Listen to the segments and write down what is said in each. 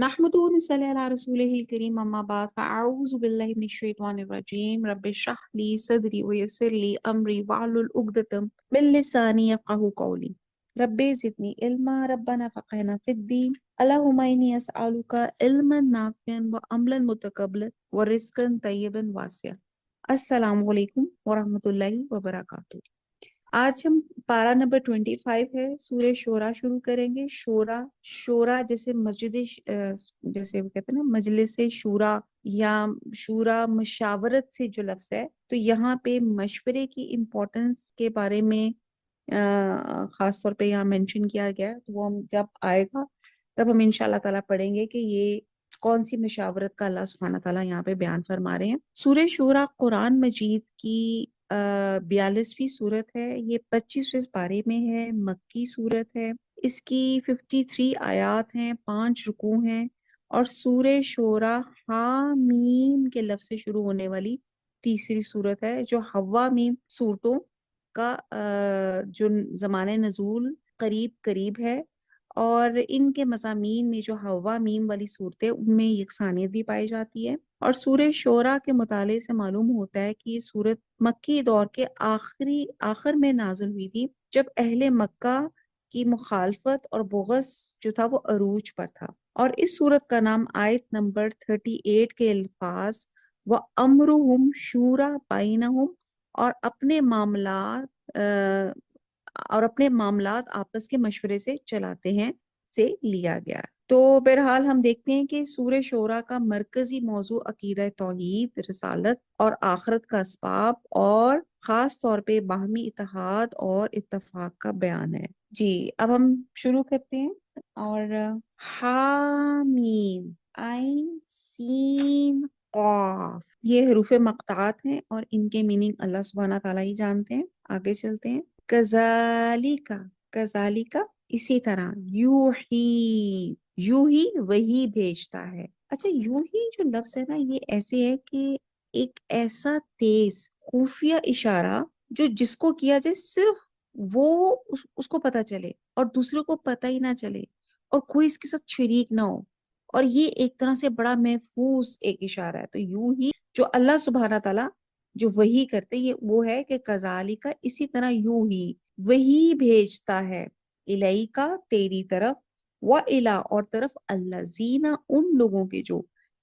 نحمده ونصلي على رسوله الكريم أما بعد فأعوذ بالله من الشيطان الرجيم رب اشرح لي صدري ويسر لي أمري واحلل عقدة من لساني يفقهوا قولي رب زدني علما ربنا فقهنا في الدين اللهم إني أسألك علما نافعا وعملا متقبلا ورزقا طيبا واسعا السلام علیکم ورحمۃ اللہ وبرکاتہ۔ آج ہم پارہ نمبر 25 ہے، سورہ شورا شروع کریں گے۔ شورا شورا جیسے جیسے وہ کہتے ہیں نا مجلس شورا یا شورا مشاورت سے جو لفظ ہے، تو یہاں پہ مشورے کی امپورٹنس کے بارے میں خاص طور پہ یہاں مینشن کیا گیا ہے، تو وہ ہم جب آئے گا تب ہم انشاءاللہ تعالیٰ پڑھیں گے کہ یہ کون سی مشاورت کا اللہ سبحانہ تعالیٰ یہاں پہ بیان فرما رہے ہیں۔ سورہ شورا قرآن مجید کی 42ویں سورت ہے، یہ 25ویں پارے میں ہے، مکی سورت ہے، اس کی 53 آیات ہیں، 5 رکوع ہیں، اور سورہ شورا حامیم کے لفظ سے شروع ہونے والی تیسری سورت ہے، جو حوا میم سورتوں کا جو زمان نزول قریب قریب ہے، اور ان کے مضامین میں جو حوا میم والی صورتیں ان میں یکسانیت بھی پائی جاتی ہے۔ اور سورہ شورا کے مطالعے سے معلوم ہوتا ہے کہ یہ سورت مکی دور کے آخر میں نازل ہوئی تھی، جب اہل مکہ کی مخالفت اور بغض جو تھا وہ عروج پر تھا۔ اور اس سورت کا نام آیت نمبر 38 کے الفاظ وَأَمْرُهُمْ شُورَى بَيْنَهُمْ اور اپنے معاملات آپس کے مشورے سے چلاتے ہیں سے لیا گیا ہے۔ تو بہرحال ہم دیکھتے ہیں کہ سورہ شورا کا مرکزی موضوع عقیدہ توحید، رسالت اور آخرت کا اسباب اور خاص طور پہ باہمی اتحاد اور اتفاق کا بیان ہے۔ جی اب ہم شروع کرتے ہیں۔ اور حامیم عین سین قاف یہ حروف مقطعات ہیں اور ان کے میننگ اللہ سبحانہ تعالیٰ ہی جانتے ہیں۔ آگے چلتے ہیں۔ کذالک کذالک اسی طرح یوہی وہی بھیجتا ہے۔ اچھا یوہی جو لفظ ہے نا یہ ایسے ہے کہ ایک ایسا تیز خفیہ اشارہ جو جس کو کیا جائے صرف وہ اس کو پتا چلے اور دوسرے کو پتہ ہی نہ چلے اور کوئی اس کے ساتھ شریک نہ ہو، اور یہ ایک طرح سے بڑا محفوظ ایک اشارہ ہے۔ تو یوں ہی جو اللہ سبحانہ تعالیٰ جو وہی کرتے یہ وہ ہے کہ کذالک اسی طرح یوں ہی وہی بھیجتا ہے الیکا تیری طرف وَإِلَىٰ اور طرف الذین ان لوگوں کے جو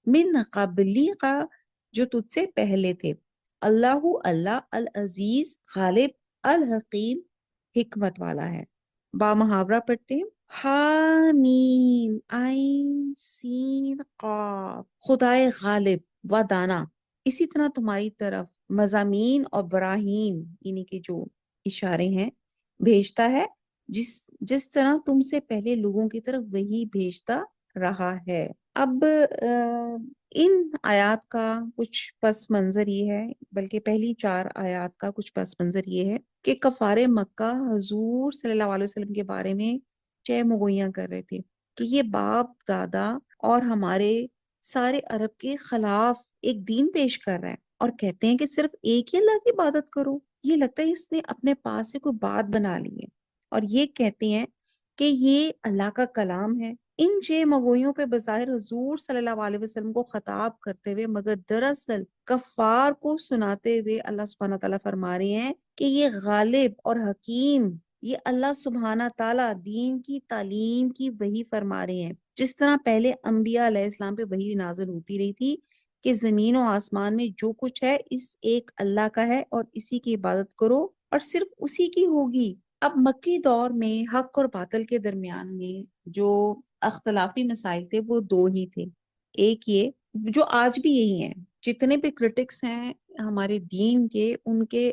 من قبلیک جو تجھ سے پہلے تھے، اللہ اللہ العزیز غالب الحکیم حکمت والا ہے۔ با محاورہ پڑھتے ہیں۔ حامیم عین سین قاف خدائے غالب و دانا اسی طرح تمہاری طرف مضامین اور براہین یعنی کہ جو اشارے ہیں بھیجتا ہے، جس طرح تم سے پہلے لوگوں کی طرف وہی بھیجتا رہا ہے۔ اب ان آیات کا کچھ پس منظر یہ ہے، بلکہ پہلی 4 آیات کا کچھ پس منظر یہ ہے کہ کفار مکہ حضور صلی اللہ علیہ وسلم کے بارے میں مگوئیاں کر رہے تھے کہ یہ باپ دادا اور ہمارے سارے عرب کے خلاف ایک دین پیش کر رہا ہے، اور کہتے ہیں کہ صرف ایک ہی اللہ کی عبادت کرو۔ یہ لگتا ہے اس نے اپنے پاس سے کوئی بات بنا لی ہے، اور یہ کہتے ہیں کہ یہ اللہ کا کلام ہے۔ ان 6 مگوئیوں پہ بظاہر حضور صلی اللہ علیہ وسلم کو خطاب کرتے ہوئے مگر دراصل کفار کو سناتے ہوئے اللہ سبحانہ تعالیٰ فرما رہے ہیں کہ یہ غالب اور حکیم، یہ اللہ سبحانہ تعالیٰ دین کی تعلیم کی وحی فرما رہے ہیں، جس طرح پہلے انبیاء علیہ السلام پہ وحی نازل ہوتی رہی تھی کہ زمین و آسمان میں جو کچھ ہے اس ایک اللہ کا ہے اور اسی کی عبادت کرو اور صرف اسی کی ہوگی۔ اب مکی دور میں حق اور باطل کے درمیان میں جو اختلافی مسائل تھے وہ 2 ہی تھے۔ ایک یہ جو آج بھی یہی ہیں، جتنے بھی کرٹکس ہیں ہمارے دین کے، ان کے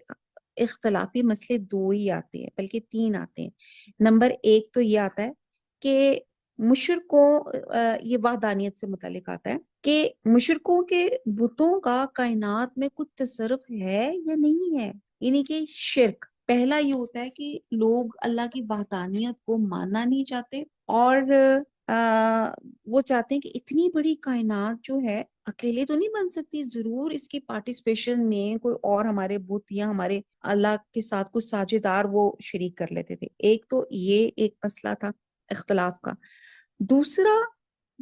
اختلافی مسئلے 2 ہی آتے ہیں، بلکہ 3 آتے ہیں۔ نمبر 1 تو یہ آتا ہے کہ مشرکوں یہ وحدانیت سے متعلق آتا ہے کہ مشرکوں کے بتوں کا کائنات میں کچھ تصرف ہے یا نہیں ہے، یعنی کہ شرک۔ پہلا یہ ہوتا ہے کہ لوگ اللہ کی وحدانیت کو ماننا نہیں چاہتے، اور وہ چاہتے ہیں کہ اتنی بڑی کائنات جو ہے اکیلے تو نہیں بن سکتی، ضرور اس کی پارٹیسپیشن میں کوئی اور ہمارے بت یا ہمارے اللہ کے ساتھ کچھ ساجھیدار وہ شریک کر لیتے تھے۔ ایک تو یہ ایک مسئلہ تھا اختلاف کا۔ دوسرا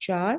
4,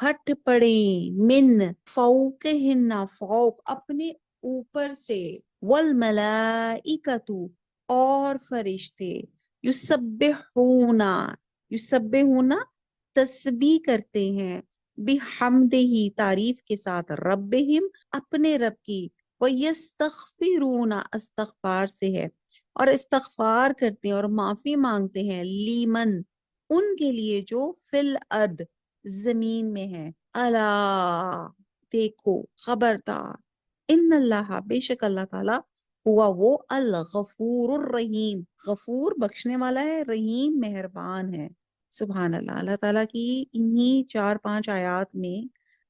پھٹ پڑے، من فوقہن، فوق اپنے اوپر سے، والملائکۃ اور فرشتے، یسبحون، یسبحون تسبیح کرتے ہیں، بحمدہ تعریف کے ساتھ، ربہم اپنے رب کی، وَيَسْتَغْفِرُونَ استغفار سے ہے، اور استغفار کرتے ہیں اور معافی مانگتے ہیں، لیمن ان کے لیے جو فی الارض زمین میں ہے، الا دیکھو، خبردار، ان اللہ بے شک اللہ تعالی ہوا وہ الغفور الرحیم، غفور بخشنے والا ہے، رحیم مہربان ہے۔ سبحان اللہ، اللہ تعالیٰ کی انہی 4-5 آیات میں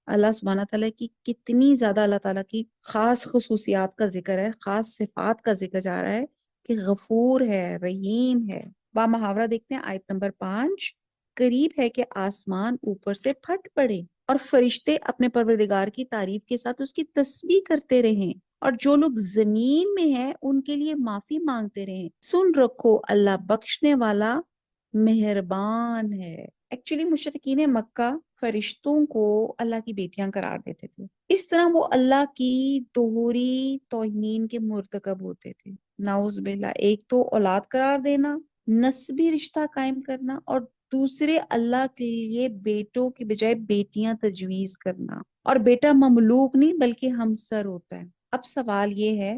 اللہ سبحانہ تعالیٰ کی کتنی زیادہ اللہ تعالیٰ کی خاص خصوصیات کا ذکر ہے، خاص صفات کا ذکر جا رہا ہے کہ غفور ہے، رحیم ہے۔ با محاورہ دیکھتے ہیں آیت نمبر 5، قریب ہے کہ آسمان اوپر سے پھٹ پڑے اور فرشتے اپنے پروردگار کی تعریف کے ساتھ اس کی تسبیح کرتے رہیں، اور جو لوگ زمین میں ہیں ان کے لیے معافی مانگتے رہیں۔ سن رکھو، اللہ بخشنے والا مہربان ہے۔ ایکچولی مشرکین مکہ فرشتوں کو اللہ کی بیٹیاں قرار دیتے تھے، اس طرح وہ اللہ کی دوہری توہین کے مرتکب ہوتے تھے، نعوذ باللہ۔ ایک تو اولاد قرار دینا، نسبی رشتہ قائم کرنا، اور دوسرے اللہ کے لیے بیٹوں کی بجائے بیٹیاں تجویز کرنا، اور بیٹا مملوک نہیں بلکہ ہمسر ہوتا ہے۔ اب سوال یہ ہے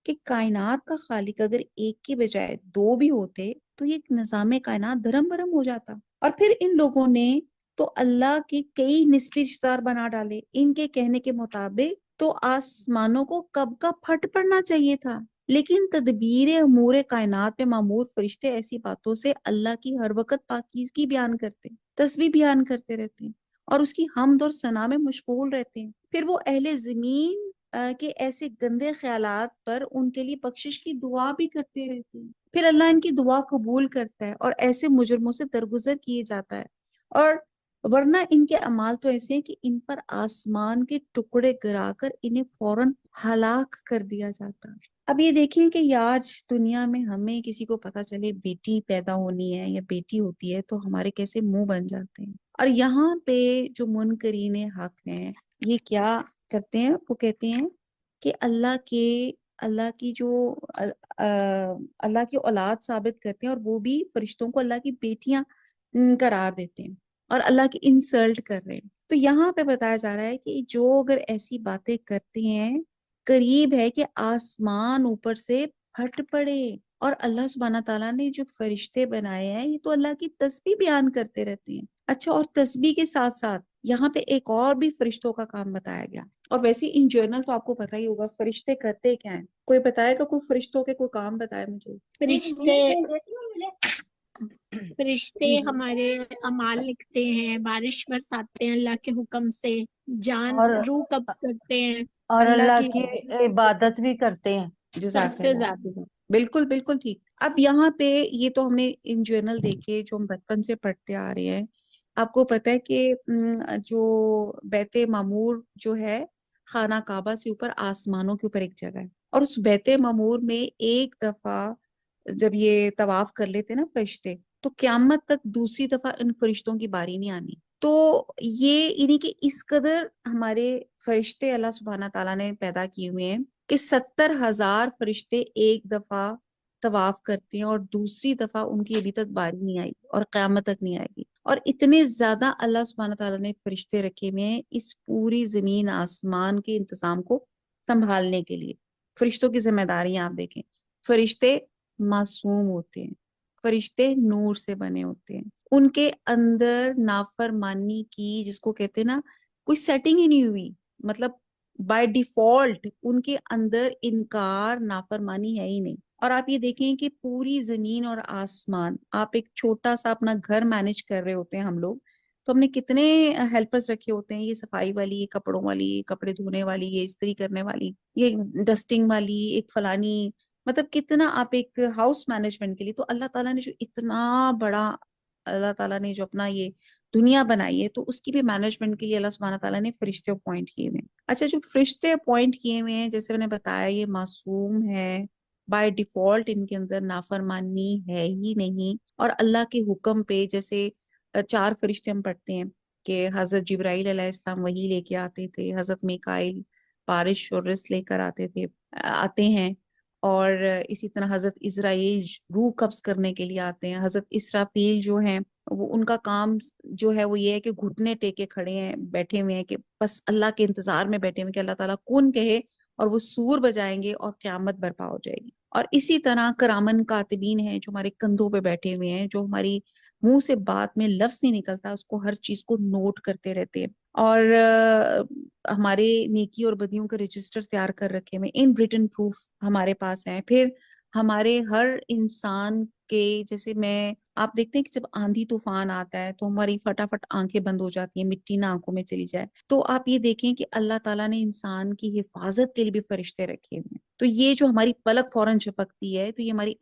کہ کائنات کا خالق اگر ایک کے بجائے دو بھی ہوتے تو یہ نظام کائنات دھرم برم ہو جاتا، اور پھر ان لوگوں نے تو اللہ کے کئی نسبی رشتہ دار بنا ڈالے۔ ان کے کہنے کے مطابق تو آسمانوں کو کب کا پھٹ پڑنا چاہیے تھا، لیکن تدبیر امور کائنات میں معمور فرشتے ایسی باتوں سے اللہ کی ہر وقت پاکیزگی بیان کرتے، تسبیح بیان کرتے رہتے ہیں، اور اس کی حمد اور ثنا میں مشغول رہتے ہیں۔ پھر وہ اہل زمین کے ایسے گندے خیالات پر ان کے لیے بخشش کی دعا بھی کرتے رہتے ہیں، پھر اللہ ان کی دعا قبول کرتا ہے اور ایسے مجرموں سے درگزر کیے جاتا ہے، اور ورنہ ان کے اعمال تو ایسے ہیں کہ ان پر آسمان کے ٹکڑے گرا کر انہیں فوراً ہلاک کر دیا جاتا ہے۔ اب یہ دیکھیں کہ یہ آج دنیا میں ہمیں کسی کو پتا چلے بیٹی پیدا ہونی ہے یا بیٹی ہوتی ہے تو ہمارے کیسے منہ بن جاتے ہیں، اور یہاں پہ جو منکرین حق ہیں یہ کیا کرتے ہیں، وہ کہتے ہیں کہ اللہ کی جو اللہ کی اولاد ثابت کرتے ہیں، اور وہ بھی فرشتوں کو اللہ کی بیٹیاں قرار دیتے ہیں، اور اللہ کی انسلٹ کر رہے ہیں۔ تو یہاں پہ بتایا جا رہا ہے کہ جو اگر ایسی باتیں کرتے ہیں، قریب ہے کہ آسمان اوپر سے پھٹ پڑے، اور اللہ سبحانہ تعالیٰ نے جو فرشتے بنائے ہیں یہ تو اللہ کی تسبیح بیان کرتے رہتے ہیں۔ اچھا، اور تسبیح کے ساتھ ساتھ یہاں پہ ایک اور بھی فرشتوں کا کام بتایا گیا، اور ویسے ان جرنل تو آپ کو پتہ ہی ہوگا فرشتے کرتے کیا ہیں۔ کوئی بتائے گا، کوئی فرشتوں کے کوئی کام بتائے مجھے؟ فرشتے فرشتے جی ہمارے اعمال لکھتے ہیں، بارش برساتے ہیں اللہ کے حکم سے، جان اور روح قبض کرتے ہیں، اور اللہ اللہ کی کی عبادت بھی کرتے ہیں۔ سب جزاک سے اللہ، زیادہ۔ بالکل بالکل ٹھیک۔ اب یہاں پہ یہ تو ہم نے ان جرنل دیکھے جو ہم بچپن سے پڑھتے آ رہے ہیں۔ آپ کو پتہ ہے کہ جو بیت معمور جو ہے خانہ کعبہ سے اوپر آسمانوں کے اوپر ایک جگہ ہے، اور اس بیت معمور میں ایک دفعہ جب یہ طواف کر لیتے نا فرشتے تو قیامت تک دوسری دفعہ ان فرشتوں کی باری نہیں آنی۔ تو یہ انہیں کہ اس قدر ہمارے فرشتے اللہ سبحانہ تعالیٰ نے پیدا کیے ہوئے ہیں کہ 70,000 فرشتے ایک دفعہ طواف کرتے ہیں، اور دوسری دفعہ ان کی ابھی تک باری نہیں آئی اور قیامت تک نہیں آئے گی۔ اور اتنے زیادہ اللہ سبحانہ تعالیٰ نے فرشتے رکھے ہوئے ہیں اس پوری زمین آسمان کے انتظام کو سنبھالنے کے لیے۔ فرشتوں کی ذمہ داریاں آپ دیکھیں، فرشتے معصوم ہوتے ہیں، فرشتے نور سے بنے ہوتے ہیں، ان کے اندر نافرمانی کی، جس کو کہتے ہیں نا، کوئی سیٹنگ ہی نہیں ہوئی، مطلب بائی ڈیفالٹ ان کے اندر انکار، نافرمانی ہے ہی نہیں۔ اور آپ یہ دیکھیں کہ پوری زمین اور آسمان، آپ ایک چھوٹا سا اپنا گھر مینج کر رہے ہوتے ہیں ہم لوگ، تو ہم نے کتنے ہیلپرز رکھے ہوتے ہیں، یہ صفائی والی، یہ کپڑوں والی، یہ کپڑے دھونے والی، یہ استری کرنے والی، یہ ڈسٹنگ والی، ایک فلانی، مطلب کتنا آپ ایک ہاؤس مینجمنٹ کے لیے۔ تو اللہ تعالیٰ نے جو اتنا بڑا، اللہ تعالیٰ نے جو اپنا یہ دنیا بنائی ہے تو اس کی بھی مینجمنٹ کے لیے اللہ سبحانہ تعالیٰ نے فرشتے اپوائنٹ کیے ہوئے ہیں۔ اچھا، جو فرشتے اپوائنٹ کیے ہوئے ہیں جیسے میں نے بتایا یہ معصوم ہے، بائی ڈیفالٹ ان کے اندر نافرمانی ہے ہی نہیں، اور اللہ کے حکم پہ جیسے 4 فرشتے ہم پڑھتے ہیں کہ حضرت جبرائیل علیہ السلام وحی لے کے آتے تھے، حضرت میکائیل بارش اور رزق لے کر آتے ہیں، اور اسی طرح حضرت اسرائیل روح قبض کرنے کے لیے آتے ہیں، حضرت اسرافیل جو ہیں وہ ان کا کام جو ہے وہ یہ ہے کہ گھٹنے ٹیکے کھڑے ہیں، بیٹھے ہوئے ہیں کہ بس اللہ کے انتظار میں بیٹھے ہوئے کہ اللہ تعالیٰ کون کہے اور وہ سور بجائیں گے اور قیامت برپا ہو جائے گی۔ اور اسی طرح کرامن کاتبین ہیں جو ہمارے کندھوں پہ بیٹھے ہوئے ہیں، جو ہماری منہ سے بات میں لفظ نہیں نکلتا اس کو ہر چیز کو نوٹ کرتے رہتے ہیں، اور ہمارے نیکی اور بدیوں کا رجسٹر تیار کر رکھے ہوئے ان ریٹن پروف ہمارے پاس ہیں۔ پھر ہمارے ہر انسان کے جیسے آپ دیکھتے ہیں کہ جب آندھی طوفان آتا ہے تو ہماری فٹافٹ آنکھیں بند ہو جاتی ہیں، مٹی نہ آنکھوں میں چلی جائے، تو آپ یہ دیکھیں کہ اللہ تعالیٰ نے انسان کی حفاظت کے لیے بھی فرشتے رکھے ہوئے ہیں۔ تو یہ جو ہماری پلک فوراً جھپکتی ہے تو یہ ہماری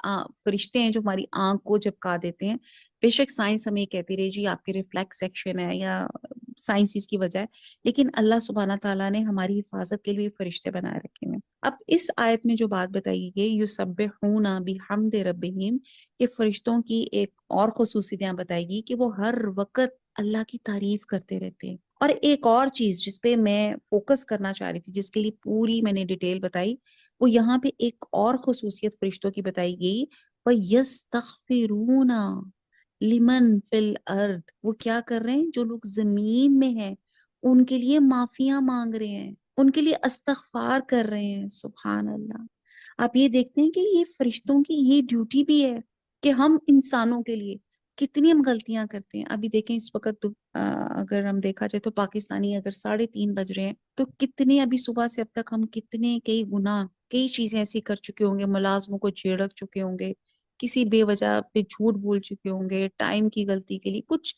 فرشتے ہیں جو ہماری آنکھ کو جھپکا دیتے ہیں۔ بے شک سائنس ہمیں کہتی رہی جی آپ کے ریفلیکس سیکشن ہے یا سائنس اس کی وجہ ہے، لیکن اللہ سبحانہ تعالیٰ نے ہماری حفاظت کے لیے فرشتے بنائے رکھے ہیں۔ اب اس آیت میں جو بات بتائی گئی یسبحون بحمد ربہم، کہ فرشتوں کی ایک اور خصوصیت بتائی گی کہ وہ ہر وقت اللہ کی تعریف کرتے رہتے ہیں۔ اور ایک اور چیز جس پہ میں فوکس کرنا چاہ رہی تھی، جس کے لیے پوری میں نے ڈیٹیل بتائی، وہ یہاں پہ ایک اور خصوصیت فرشتوں کی بتائی گئی، وَيَسْتَغْفِرُونَ لمن فی الارض، وہ کیا کر رہے ہیں؟ جو لوگ زمین میں ہیں ان کے لیے معافیاں مانگ رہے ہیں، ان کے لیے استغفار کر رہے ہیں۔ سبحان اللہ! آپ یہ دیکھتے ہیں کہ یہ فرشتوں کی یہ ڈیوٹی بھی ہے کہ ہم انسانوں کے لیے کتنی ہم غلطیاں کرتے ہیں۔ ابھی دیکھیں اس وقت تو اگر ہم دیکھا جائے تو پاکستانی اگر 3:30 بج رہے ہیں تو کتنے ابھی صبح سے اب تک ہم کتنے کئی گناہ کئی چیزیں ایسی کر چکے ہوں گے، ملازموں کو جھڑک چکے ہوں گے، کسی بے وجہ پہ جھوٹ بول چکے ہوں گے، ٹائم کی غلطی کے لیے کچھ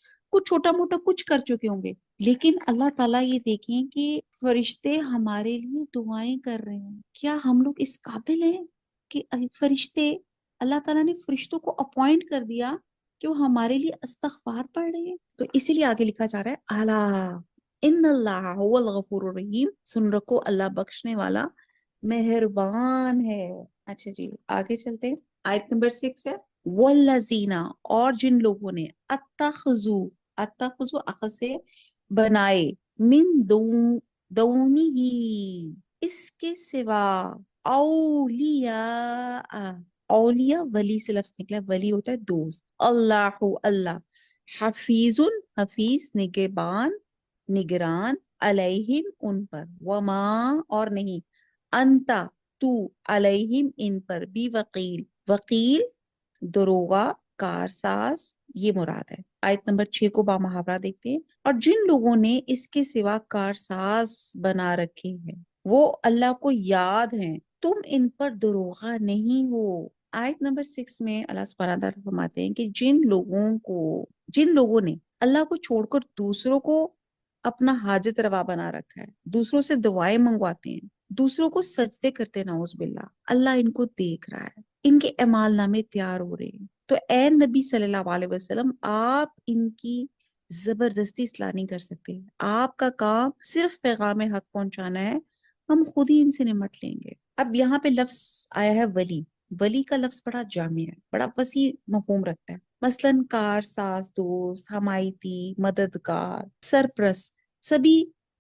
چھوٹا موٹا کچھ کر چکے ہوں گے، لیکن اللہ تعالیٰ یہ دیکھیں کہ فرشتے ہمارے لیے دعائیں کر رہے ہیں۔ کیا ہم لوگ اس قابل ہیں کہ فرشتے، اللہ تعالیٰ نے فرشتوں کو اپوائنٹ کر دیا کہ وہ ہمارے لیے استغفار پڑھ رہے ہیں؟ تو اسی لیے آگے لکھا جا رہا ہے الا ان اللہ هو الغفور الرحیم، سن رکھو اللہ بخشنے والا مہربان ہے۔ اچھا جی آگے چلتے ہیں، آیت نمبر 6 ہے والذین، اور جن لوگوں نے اتخذوا اخذ سے بنائے، من دونی ہی، اس کے سوا، اولیاء، اولیاء ولی سے لفظ نکلا ہے، ولی ہوتا ہے دوست، اللہ اللہ، حفیظ حفیظ نگہبان نگران، علیہم ان پر، وما اور نہیں، انتا تو، علیہم ان پر، بھی وکیل، وکیل دروغہ کارساز، یہ مراد ہے۔ آیت نمبر 6 کو با محاورہ دیکھتے ہیں، اور جن لوگوں نے اس کے سوا کارساز بنا رکھے ہیں وہ اللہ کو یاد ہیں، تم ان پر دروغہ نہیں ہو۔ آیت نمبر 6 میں اللہ سبحانہ تعالیٰ فرماتے ہیں کہ جن لوگوں نے اللہ کو چھوڑ کر دوسروں کو اپنا حاجت روا بنا رکھا ہے، دوسروں سے دعائیں منگواتے ہیں، دوسروں کو سجدے کرتے، نعوذ باللہ، اللہ ان کو دیکھ رہا ہے، ان کے اعمال نامے تیار ہو رہے ہیں، تو اے نبی صلی اللہ علیہ وسلم آپ ان کی زبردستی اصلاح نہیں کر سکتے، آپ کا کام صرف پیغام حق پہنچانا ہے، ہم خود ہی ان سے نمٹ لیں گے۔ اب یہاں پہ لفظ آیا ہے ولی، ولی کا لفظ بڑا جامع ہے، بڑا وسیع مفہوم رکھتا ہے، مثلاً کار ساز، دوست، حمایتی، مددگار، سرپرست،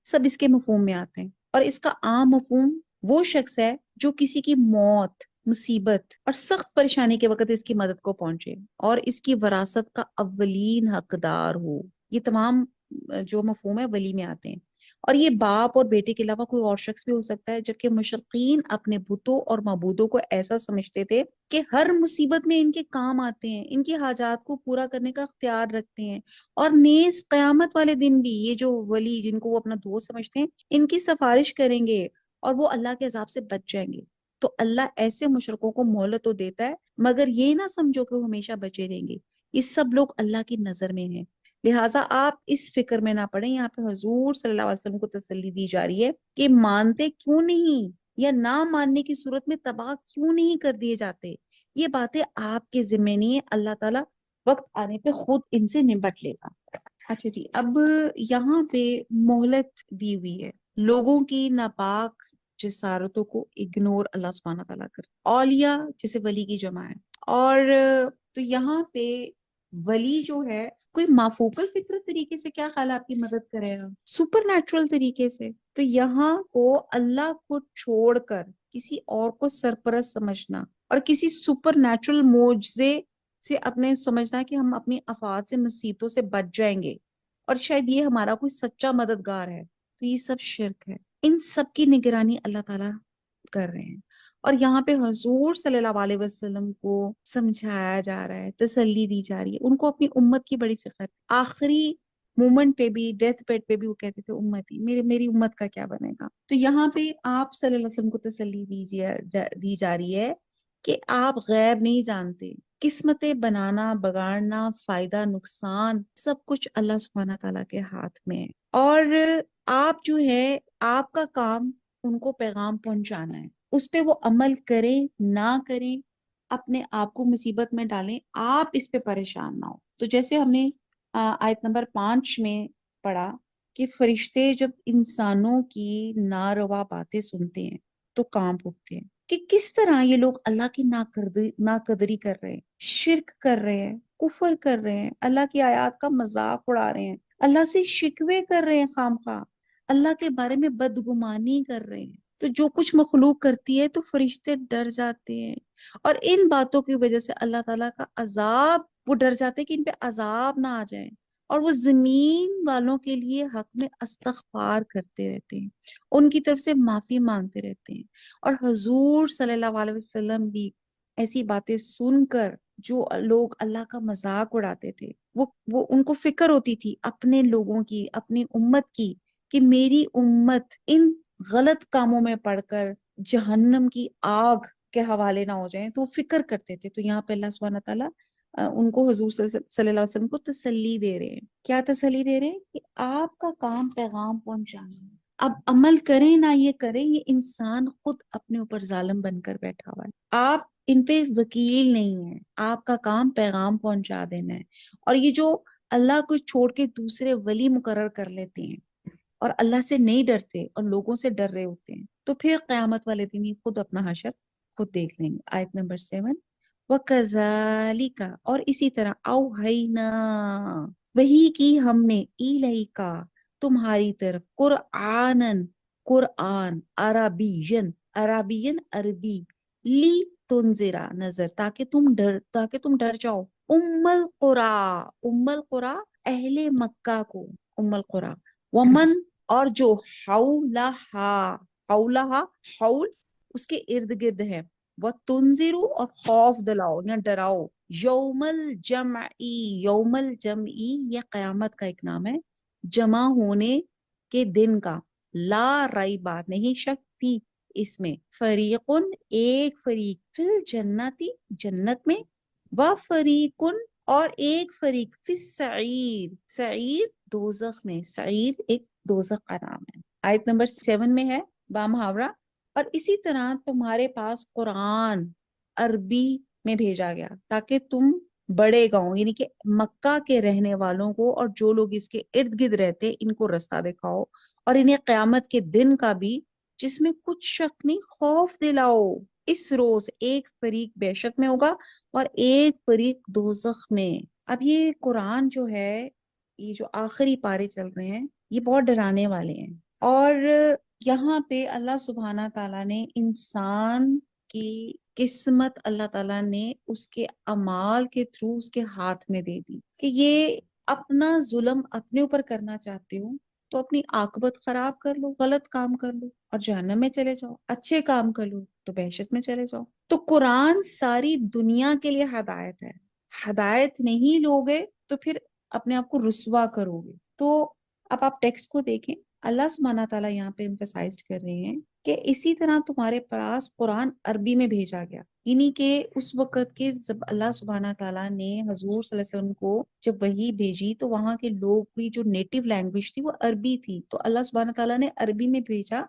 سب اس کے مفہوم میں آتے ہیں، اور اس کا عام مفہوم وہ شخص ہے جو کسی کی موت، مصیبت اور سخت پریشانی کے وقت اس کی مدد کو پہنچے اور اس کی وراثت کا اولین حقدار ہو۔ یہ تمام جو مفہوم ہے ولی میں آتے ہیں، اور یہ باپ اور بیٹے کے علاوہ کوئی اور شخص بھی ہو سکتا ہے، جبکہ مشرقین اپنے بتوں اور معبودوں کو ایسا سمجھتے تھے کہ ہر مصیبت میں ان کے کام آتے ہیں، ان کی حاجات کو پورا کرنے کا اختیار رکھتے ہیں، اور نیز قیامت والے دن بھی یہ جو ولی جن کو وہ اپنا دوست سمجھتے ہیں ان کی سفارش کریں گے اور وہ اللہ کے عذاب سے بچ جائیں گے۔ تو اللہ ایسے مشرکوں کو مہلت تو دیتا ہے، مگر یہ نہ سمجھو کہ وہ ہمیشہ بچے رہیں گے، یہ سب لوگ اللہ کی نظر میں ہیں، لہٰذا آپ اس فکر میں نہ پڑیں۔ یہاں پہ حضور صلی اللہ علیہ وسلم کو تسلی دی جا رہی ہے کہ مانتے کیوں نہیں، یا نہ ماننے کی صورت میں تباہ کیوں نہیں کر دیے جاتے، یہ باتیں آپ کے ذمہ نہیں ہے، اللہ تعالیٰ وقت آنے پہ خود ان سے نمٹ لے گا۔ اچھا جی اب یہاں پہ مہلت دی ہوئی ہے لوگوں کی ناپاک جسارتوں کو اگنور اللہ سبحانہ تعالیٰ کرتا، اولیاء جیسے ولی کی جمع ہے، اور تو یہاں پہ ولی جو ہے کوئی مافوقل فطرت طریقے سے کیا خیال آپ کی مدد کرے گا، سپر نیچرل طریقے سے. تو یہاں کو اللہ کو چھوڑ کر کسی اور کو سرپرست سمجھنا اور کسی سپر نیچرل معجزے سے اپنے سمجھنا کہ ہم اپنی افات سے مصیبتوں سے بچ جائیں گے اور شاید یہ ہمارا کوئی سچا مددگار ہے، تو یہ سب شرک ہے. ان سب کی نگرانی اللہ تعالیٰ کر رہے ہیں. اور یہاں پہ حضور صلی اللہ علیہ وسلم کو سمجھایا جا رہا ہے، تسلی دی جا رہی ہے. ان کو اپنی امت کی بڑی فکر ہے. آخری مومنٹ پہ بھی، ڈیتھ بیڈ پہ بھی وہ کہتے تھے امتی میری امت کا کیا بنے گا. تو یہاں پہ آپ صلی اللہ علیہ وسلم کو تسلی دی جا رہی ہے کہ آپ غیب نہیں جانتے. قسمتیں بنانا بگاڑنا، فائدہ نقصان، سب کچھ اللہ سبحانہ تعالیٰ کے ہاتھ میں ہے. اور آپ جو ہے، آپ کا کام ان کو پیغام پہنچانا ہے. اس پہ وہ عمل کریں نہ کریں، اپنے آپ کو مصیبت میں ڈالیں، آپ اس پہ پریشان نہ ہو. تو جیسے ہم نے آیت نمبر 5 میں پڑھا کہ فرشتے جب انسانوں کی ناروا باتیں سنتے ہیں تو کانپ اٹھتے ہیں کہ کس طرح یہ لوگ اللہ کی ناقدری کر رہے ہیں، شرک کر رہے ہیں، کفر کر رہے ہیں، اللہ کی آیات کا مذاق اڑا رہے ہیں، اللہ سے شکوے کر رہے ہیں، خواہ اللہ کے بارے میں بدگمانی کر رہے ہیں. تو جو کچھ مخلوق کرتی ہے تو فرشتے ڈر جاتے ہیں، اور ان باتوں کی وجہ سے اللہ تعالیٰ کا عذاب، وہ ڈر جاتے ہیں کہ ان پہ عذاب نہ آ جائے، اور وہ زمین والوں کے لیے حق میں استغفار کرتے رہتے ہیں، ان کی طرف سے معافی مانگتے رہتے ہیں. اور حضور صلی اللہ علیہ وسلم بھی ایسی باتیں سن کر، جو لوگ اللہ کا مذاق اڑاتے تھے، وہ ان کو فکر ہوتی تھی اپنے لوگوں کی، اپنی امت کی، کہ میری امت ان غلط کاموں میں پڑ کر جہنم کی آگ کے حوالے نہ ہو جائیں، تو وہ فکر کرتے تھے. تو یہاں پہ اللہ سبحانہ تعالیٰ ان کو، حضور صلی اللہ علیہ وسلم کو تسلی دے رہے ہیں. کیا تسلی دے رہے ہیں؟ کہ آپ کا کام پیغام پہنچانا ہے. اب عمل کریں نہ یہ کریں، یہ انسان خود اپنے اوپر ظالم بن کر بیٹھا ہوا ہے. آپ ان پہ وکیل نہیں ہیں، آپ کا کام پیغام پہنچا دینا ہے. اور یہ جو اللہ کو چھوڑ کے دوسرے ولی مقرر کر لیتے ہیں اور اللہ سے نہیں ڈرتے اور لوگوں سے ڈر رہے ہوتے ہیں، تو پھر قیامت والے دن یہ خود اپنا حشر خود دیکھ لیں گے. آیت نمبر 7، وَكَذَلِكَ، اور اسی طرح، اوحینا، وہی کی ہم نے، الیکا، تمہاری طرف، قرآن عربین عربی، لی تنذرا، نظر، تاکہ تم ڈر جاؤ، ام القرا اہل مکہ کو، ام القرا، ومن، اور جو، حولہا، حول اس کے ارد گرد ہے، وہ تنظرو، اور خوف دلاؤ یا ڈراؤ، یوم الجمعی، یہ قیامت کا ایک نام ہے، جمع ہونے کے دن کا، لا ریبہ، نہیں شک، فی، اس میں، فریقن، ایک فریق، فی الجنتی، جنت میں، و فریقن، اور ایک فریق، فی السعیر، سعیر دوزخ میں. سعیر ایک دوزخ کا نام ہے. آیت نمبر 7 میں ہے بامحاورہ. اور اسی طرح تمہارے پاس قرآن عربی میں بھیجا گیا تاکہ تم بڑے گاؤں، یعنی کہ مکہ کے رہنے والوں کو اور جو لوگ اس کے ارد گرد رہتے، ان کو رستہ دکھاؤ، اور انہیں قیامت کے دن کا بھی، جس میں کچھ شک نہیں، خوف دلاؤ. اس روز ایک فریق بحشت میں ہوگا اور ایک فریق دوزخ میں. اب یہ قرآن جو ہے، یہ جو آخری پارے چل رہے ہیں، یہ بہت ڈرانے والے ہیں. اور یہاں پہ اللہ سبحانہ تعالیٰ نے انسان کی قسمت، اللہ تعالیٰ نے اس کے اعمال کے تھرو اس کے ہاتھ میں دے دی کہ یہ اپنا ظلم اپنے اوپر کرنا چاہتے ہو تو اپنی عاقبت خراب کر لو، غلط کام کر لو اور جہنم میں چلے جاؤ، اچھے کام کر لو تو بہشت میں چلے جاؤ. تو قرآن ساری دنیا کے لیے ہدایت ہے. ہدایت نہیں لوگے تو پھر اپنے آپ کو رسوا کرو گے. تو اب آپ ٹیکسٹ کو دیکھیں، اللہ سبحانہ تعالیٰ یہاں پہ emphasized کر رہے ہیں کہ اسی طرح تمہارے پاس قرآن عربی میں بھیجا گیا، یعنی کہ اس وقت کے جب اللہ سبحانہ تعالیٰ نے حضور صلی اللہ علیہ وسلم کو جب وحی بھیجی تو وہاں کے لوگ کی جو نیٹو لینگویج تھی وہ عربی تھی. تو اللہ سبحانہ تعالیٰ نے عربی میں بھیجا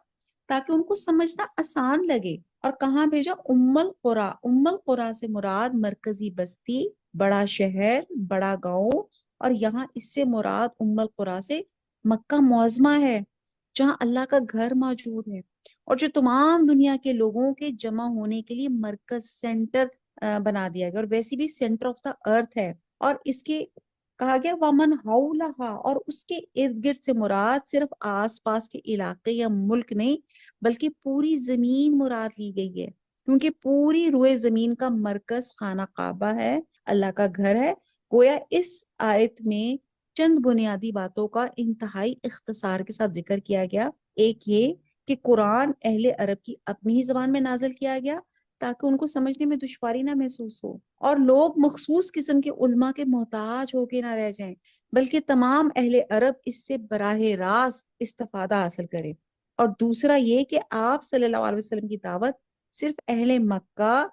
تاکہ ان کو سمجھنا آسان لگے. اور کہاں بھیجا؟ ام القرا. ام القرا سے مراد مرکزی بستی، بڑا شہر، بڑا گاؤں. اور یہاں اس سے مراد ام القرا سے مکہ معظمہ ہے، جہاں اللہ کا گھر موجود ہے اور جو تمام دنیا کے لوگوں کے جمع ہونے کے لیے مرکز، سینٹر بنا دیا گیا، اور ویسے بھی سینٹر آف دا ارتھ ہے. اور اس کے کہا گیا ومن حولہا، اور اس کے ارد گرد سے مراد صرف آس پاس کے علاقے یا ملک نہیں بلکہ پوری زمین مراد لی گئی ہے، کیونکہ پوری روئے زمین کا مرکز خانہ کعبہ ہے، اللہ کا گھر ہے۔ گویا اس آیت میں چند بنیادی باتوں کا انتہائی اختصار کے ساتھ ذکر کیا گیا۔ ایک یہ کہ قرآن اہل عرب کی اپنی ہی زبان میں نازل کیا گیا تاکہ ان کو سمجھنے میں دشواری نہ محسوس ہو، اور لوگ مخصوص قسم کے علماء کے محتاج ہو کے نہ رہ جائیں، بلکہ تمام اہل عرب اس سے براہ راست استفادہ حاصل کریں۔ اور دوسرا یہ کہ آپ صلی اللہ علیہ وسلم کی دعوت صرف اہل مکہ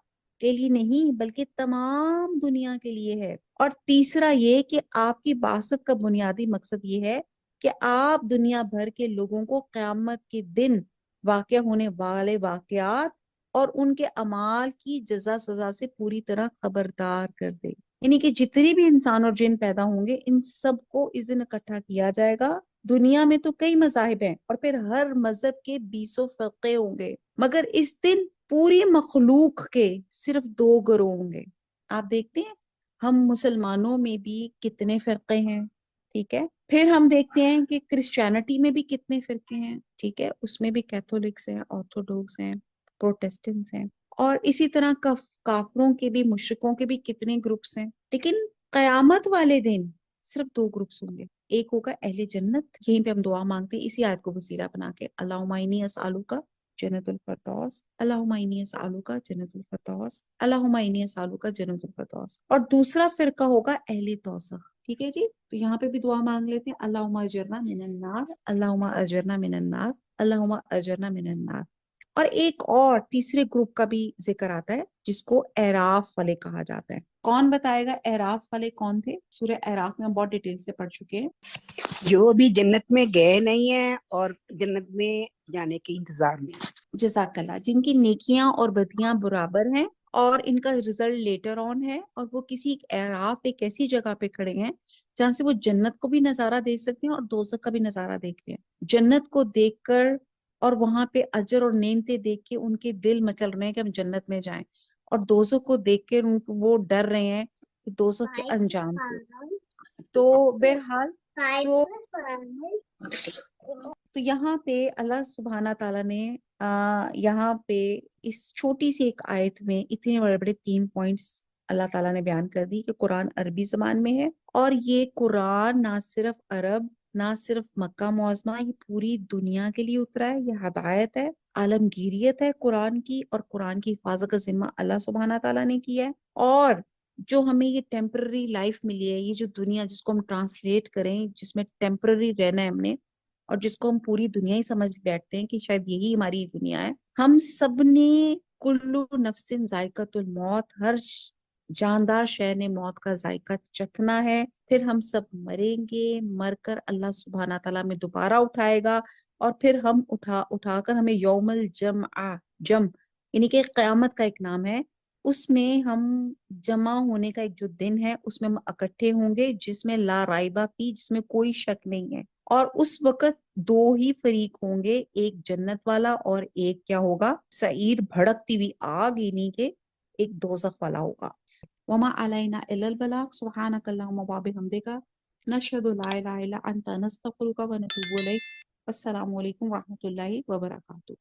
کے لیے نہیں بلکہ تمام دنیا کے لیے ہے۔ اور تیسرا یہ کہ آپ کی بعثت کا بنیادی مقصد یہ ہے کہ آپ دنیا بھر کے لوگوں کو قیامت کے دن واقع ہونے والے واقعات اور ان کے اعمال کی جزا سزا سے پوری طرح خبردار کر دے، یعنی کہ جتنے بھی انسان اور جن پیدا ہوں گے ان سب کو اس دن اکٹھا کیا جائے گا۔ دنیا میں تو کئی مذاہب ہیں اور پھر ہر مذہب کے 20 فرقے ہوں گے، مگر اس دن پوری مخلوق کے صرف 2 گروہ ہوں گے۔ آپ دیکھتے ہیں ہم مسلمانوں میں بھی کتنے فرقے ہیں، ٹھیک ہے، پھر ہم دیکھتے ہیں کہ کرسچینٹی میں بھی کتنے فرقے ہیں، ٹھیک ہے، اس میں بھی کیتھولکس ہیں، آرتھوڈوکس ہیں، پروٹیسٹنٹس ہیں، اور اسی طرح کافروں کے بھی، مشرکوں کے بھی کتنے گروپس ہیں۔ لیکن قیامت والے دن صرف 2 گروپس ہوں گے، ایک ہوگا اہل جنت، یہیں پہ ہم دعا مانگتے ہیں اسی آیت کو وسیلہ بنا کے، اللہم انی اسالک جنت الفردوس، اللہم انی اسالک جنت الفردوس، اللہم انی اسالک جنت الفردوس۔ اور دوسرا فرقہ ہوگا اہل دوزخ، ٹھیک ہے جی، تو یہاں پہ بھی دعا مانگ لیتے ہیں، اللہم اجرنا من النار، اللہم اجرنا من النار، اللہم اجرنا من النار۔ اور ایک اور تیسرے گروپ کا بھی ذکر آتا ہے جس کو اعراف والے کہا جاتا ہے۔ کون بتائے گا اعراف والے کون تھے؟ سورہ اعراف میں ہم بہت ڈیٹیل سے پڑھ چکے ہیں۔ جو ابھی جنت میں گئے نہیں ہیں اور جنت میں جانے کے انتظار میں۔ جزاک اللہ، جن کی نیکیاں اور بدیاں برابر ہیں اور ان کا رزلٹ لیٹر آن ہے، اور وہ کسی اعراف ایک ایسی جگہ پہ کھڑے ہیں جہاں سے وہ جنت کو بھی نظارہ دیکھ سکتے ہیں اور دوزخ کا بھی نظارہ دیکھ رہے ہیں۔ جنت کو دیکھ کر اور وہاں پہ اجر اور نعمتیں دیکھ کے ان کے دل مچل رہے ہیں کہ ہم جنت میں جائیں، اور دوزخ کو دیکھ کے وہ ڈر رہے ہیں کہ دوزخ کے انجام سے۔ تو بہرحال تو یہاں پہ اللہ سبحانہ تعالیٰ نے یہاں پہ اس چھوٹی سی ایک آیت میں اتنے بڑے بڑے 3 پوائنٹس اللہ تعالیٰ نے بیان کر دی کہ قرآن عربی زبان میں ہے، اور یہ قرآن نہ صرف عرب، نہ صرف مکہ معظمہ، یہ پوری دنیا کے لیے اترا ہے، یہ ہدایت ہے، عالمگیریت ہے قرآن کی، اور قرآن کی حفاظت کا ذمہ اللہ سبحانہ تعالیٰ نے کیا ہے۔ اور جو ہمیں یہ ٹیمپرری لائف ملی ہے، یہ جو دنیا جس کو ہم ٹرانسلیٹ کریں، جس میں ٹیمپرری رہنا ہے ہم نے، اور جس کو ہم پوری دنیا ہی سمجھ بیٹھتے ہیں کہ شاید یہی ہماری دنیا ہے، ہم سب نے کلو نفس ذائقۃ الموت، ہر جاندار شے نے موت کا ذائقہ چکھنا ہے، پھر ہم سب مریں گے، مر کر اللہ سبحانہ تعالیٰ میں دوبارہ اٹھائے گا، اور پھر ہم اٹھا کر ہمیں یوم جم یعنی کہ قیامت کا ایک نام ہے، اس میں ہم جمع ہونے کا ایک جو دن ہے اس میں ہم اکٹھے ہوں گے، جس میں لا رائبہ فی، جس میں کوئی شک نہیں ہے۔ اور اس وقت 2 ہی فریق ہوں گے، ایک جنت والا اور ایک کیا ہوگا، سعیر بھڑکتی ہوئی آگ، یعنی کہ ایک دوزخ والا ہوگا۔ وما علینا الا البلاغ، سبحانک اللہم وبحمدک، نشہد لا الہ الا انت، نستغفرک ونتوب الیک۔ السلام علیکم ورحمۃ اللہ وبرکاتہ۔